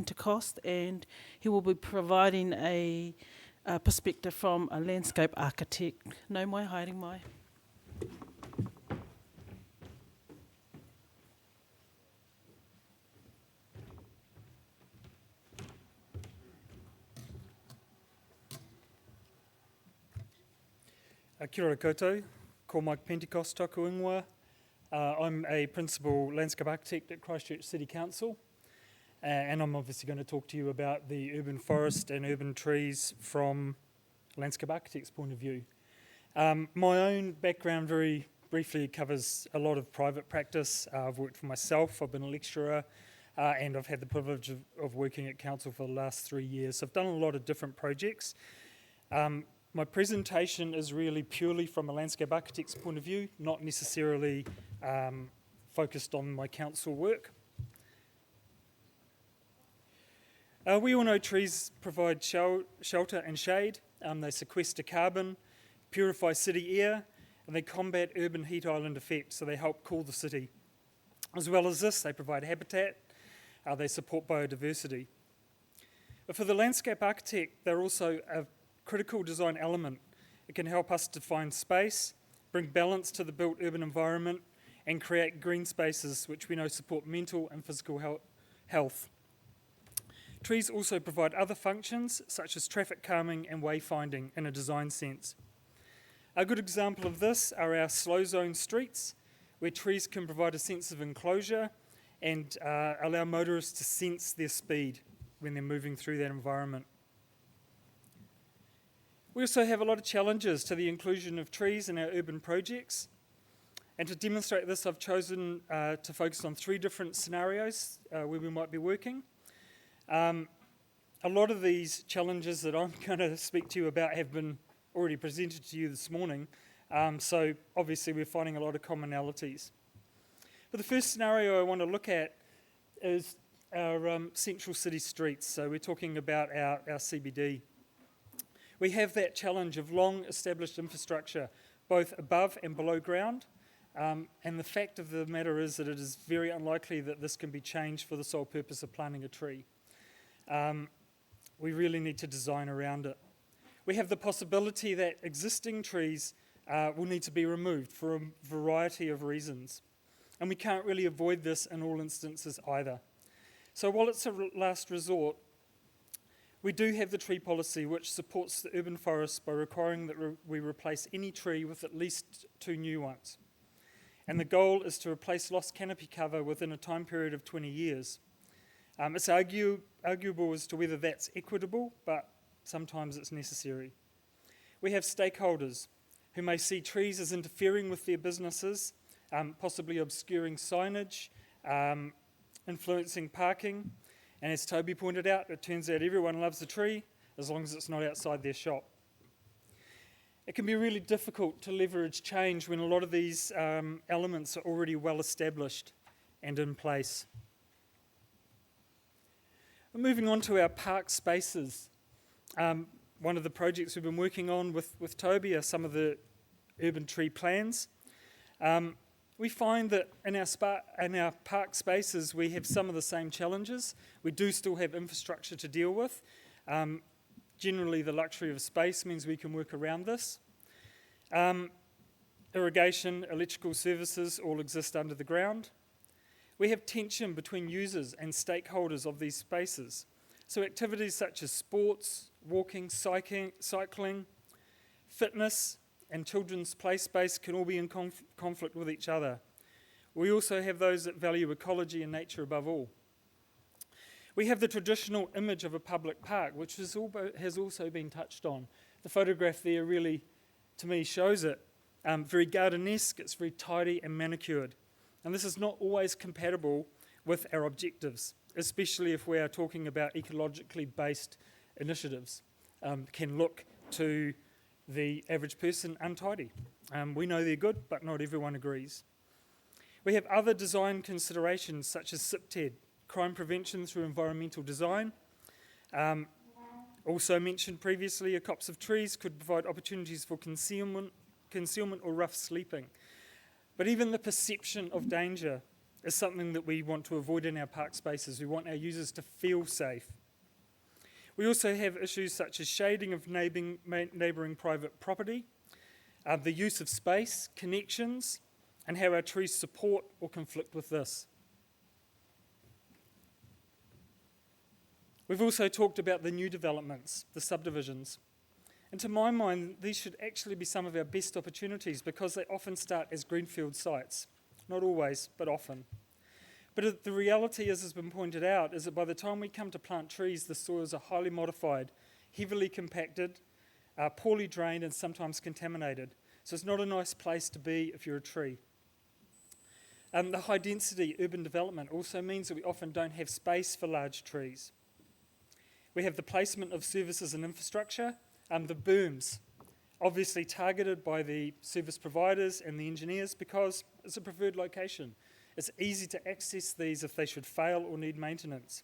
Pentecost, and he will be providing a perspective from a landscape architect. No mai, haere mai. Kia ora koutou, ko Mike Pentecost toku ingoa. I'm a principal landscape architect at Christchurch City Council, and I'm obviously going to talk to you about the urban forest and urban trees from a landscape architect's point of view. My own background very briefly covers a lot of private practice. I've worked for myself, I've been a lecturer, and I've had the privilege of working at council for the last 3 years. So I've done a lot of different projects. My presentation is really purely from a landscape architect's point of view, not necessarily focused on my council work. We all know trees provide shelter and shade. They sequester carbon, purify city air, and they combat urban heat island effect, so they help cool the city. As well as this, they provide habitat, they support biodiversity. But for the landscape architect, they're also a critical design element. It can help us define space, bring balance to the built urban environment, and create green spaces which we know support mental and physical health. Trees also provide other functions such as traffic calming and wayfinding in a design sense. A good example of this are our slow zone streets, where trees can provide a sense of enclosure and allow motorists to sense their speed when they're moving through that environment. We also have a lot of challenges to the inclusion of trees in our urban projects. And to demonstrate this, I've chosen to focus on 3 different scenarios where we might be working. A lot of these challenges that I'm going to speak to you about have been already presented to you this morning. So obviously we're finding a lot of commonalities. But the first scenario I want to look at is our central city streets. So we're talking about our CBD. We have that challenge of long established infrastructure, both above and below ground. And the fact of the matter is that it is very unlikely that this can be changed for the sole purpose of planting a tree. We really need to design around it. We have the possibility that existing trees will need to be removed for a variety of reasons. And we can't really avoid this in all instances either. So while it's a last resort, we do have the tree policy which supports the urban forests by requiring that we replace any tree with at least 2 new ones. And the goal is to replace lost canopy cover within a time period of 20 years. It's arguable as to whether that's equitable, but sometimes it's necessary. We have stakeholders who may see trees as interfering with their businesses, possibly obscuring signage, influencing parking. And as Toby pointed out, it turns out everyone loves a tree as long as it's not outside their shop. It can be really difficult to leverage change when a lot of these elements are already well established and in place. Moving on to our park spaces. One of the projects we've been working on with Toby are some of the urban tree plans. We find that in our park spaces we have some of the same challenges. We do still have infrastructure to deal with. Generally the luxury of space means we can work around this. Irrigation, electrical services all exist under the ground. We have tension between users and stakeholders of these spaces. So activities such as sports, walking, cycling, fitness, and children's play space can all be in conflict with each other. We also have those that value ecology and nature above all. We have the traditional image of a public park, which has also been touched on. The photograph there really, to me, shows it. Very gardenesque, it's very tidy and manicured. And this is not always compatible with our objectives, especially if we are talking about ecologically based initiatives. Can look to the average person untidy. We know they're good, but not everyone agrees. We have other design considerations such as CIPTED, crime prevention through environmental design. Also mentioned previously, a copse of trees could provide opportunities for concealment or rough sleeping. But even the perception of danger is something that we want to avoid in our park spaces. We want our users to feel safe. We also have issues such as shading of neighbouring private property, the use of space, connections, and how our trees support or conflict with this. We've also talked about the new developments, the subdivisions. And to my mind, these should actually be some of our best opportunities because they often start as greenfield sites. Not always, but often. But the reality, as has been pointed out, is that by the time we come to plant trees, the soils are highly modified, heavily compacted, poorly drained, and sometimes contaminated. So it's not a nice place to be if you're a tree. The high density urban development also means that we often don't have space for large trees. We have the placement of services and infrastructure, the booms, obviously targeted by the service providers and the engineers because it's a preferred location. It's easy to access these if they should fail or need maintenance.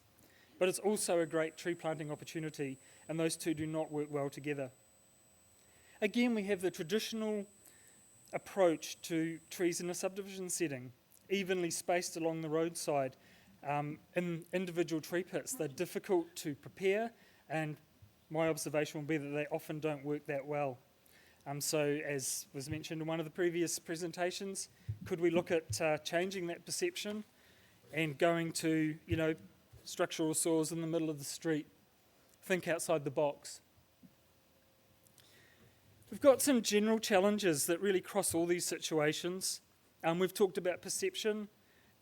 But it's also a great tree planting opportunity, and those two do not work well together. Again, we have the traditional approach to trees in a subdivision setting, evenly spaced along the roadside in individual tree pits. They're difficult to prepare, and my observation will be that they often don't work that well. So, as was mentioned in one of the previous presentations, could we look at changing that perception and going to, structural soils in the middle of the street? Think outside the box. We've got some general challenges that really cross all these situations. We've talked about perception.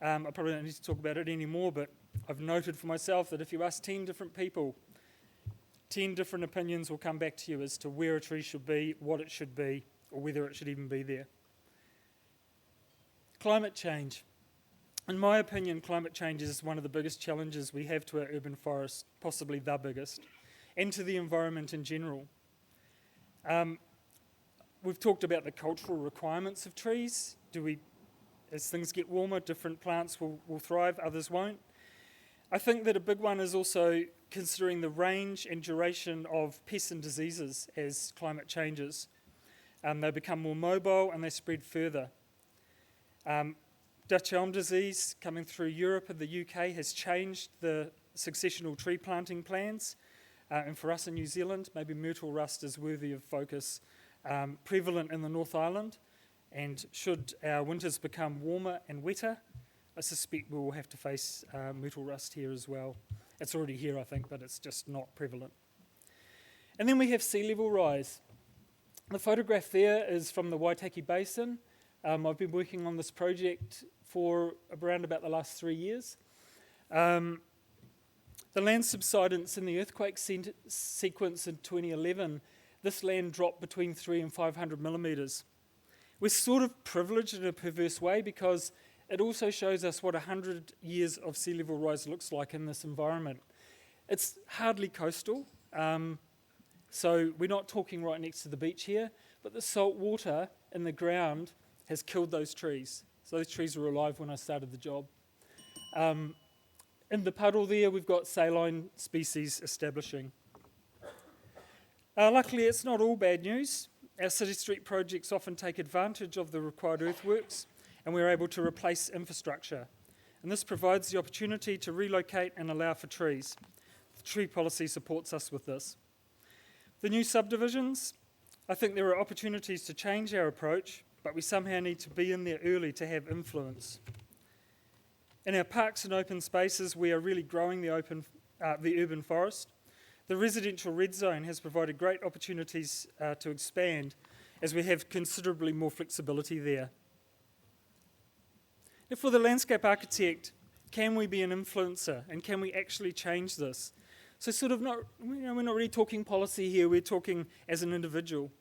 I probably don't need to talk about it anymore, but I've noted for myself that if you ask 10 different people, 10 different opinions will come back to you as to where a tree should be, what it should be, or whether it should even be there. Climate change. In my opinion, climate change is one of the biggest challenges we have to our urban forest, possibly the biggest, and to the environment in general. We've talked about the cultural requirements of trees. As things get warmer, different plants will thrive, others won't. I think that a big one is also considering the range and duration of pests and diseases as climate changes. They become more mobile and they spread further. Dutch elm disease coming through Europe and the UK has changed the successional tree planting plans. And for us in New Zealand, maybe myrtle rust is worthy of focus, prevalent in the North Island. And should our winters become warmer and wetter, I suspect we will have to face myrtle rust here as well. It's already here, I think, but it's just not prevalent. And then we have sea level rise. The photograph there is from the Waitaki Basin. I've been working on this project for around about the last 3 years. The land subsidence in the earthquake sequence in 2011, this land dropped between 300 and 500 millimetres. We're sort of privileged in a perverse way because it also shows us what 100 years of sea level rise looks like in this environment. It's hardly coastal, so we're not talking right next to the beach here, but the salt water in the ground has killed those trees. So those trees were alive when I started the job. In the puddle there, we've got saline species establishing. Luckily, it's not all bad news. Our city street projects often take advantage of the required earthworks, and we're able to replace infrastructure. And this provides the opportunity to relocate and allow for trees. The tree policy supports us with this. The new subdivisions, I think there are opportunities to change our approach, but we somehow need to be in there early to have influence. In our parks and open spaces, we are really growing the urban forest. The residential red zone has provided great opportunities to expand as we have considerably more flexibility there. Now, for the landscape architect, can we be an influencer and can we actually change this? So we're not really talking policy here, we're talking as an individual.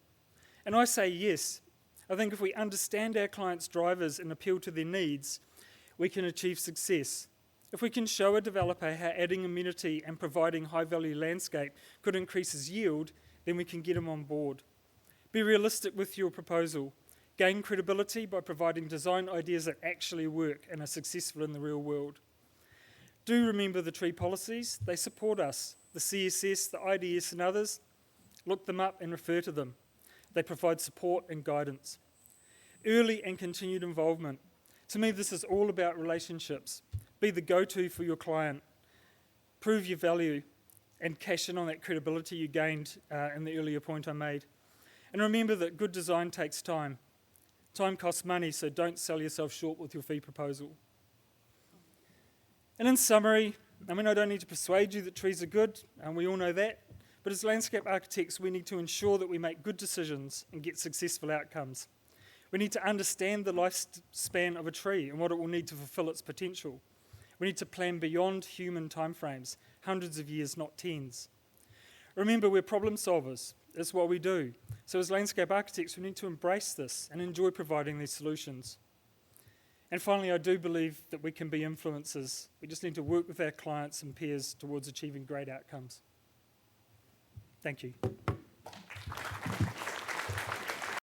And I say yes. I think if we understand our clients' drivers and appeal to their needs, we can achieve success. If we can show a developer how adding amenity and providing high-value landscape could increase his yield, then we can get him on board. Be realistic with your proposal. Gain credibility by providing design ideas that actually work and are successful in the real world. Do remember the tree policies. They support us. The CSS, the IDS and others, look them up and refer to them. They provide support and guidance. Early and continued involvement. To me, this is all about relationships. Be the go-to for your client. Prove your value and cash in on that credibility you gained in the earlier point I made. And remember that good design takes time. Time costs money, so don't sell yourself short with your fee proposal. And in summary, I don't need to persuade you that trees are good, and we all know that, but as landscape architects, we need to ensure that we make good decisions and get successful outcomes. We need to understand the lifespan of a tree and what it will need to fulfill its potential. We need to plan beyond human timeframes, hundreds of years, not tens. Remember, we're problem solvers. It's what we do. So as landscape architects, we need to embrace this and enjoy providing these solutions. And finally, I do believe that we can be influencers. We just need to work with our clients and peers towards achieving great outcomes. Thank you.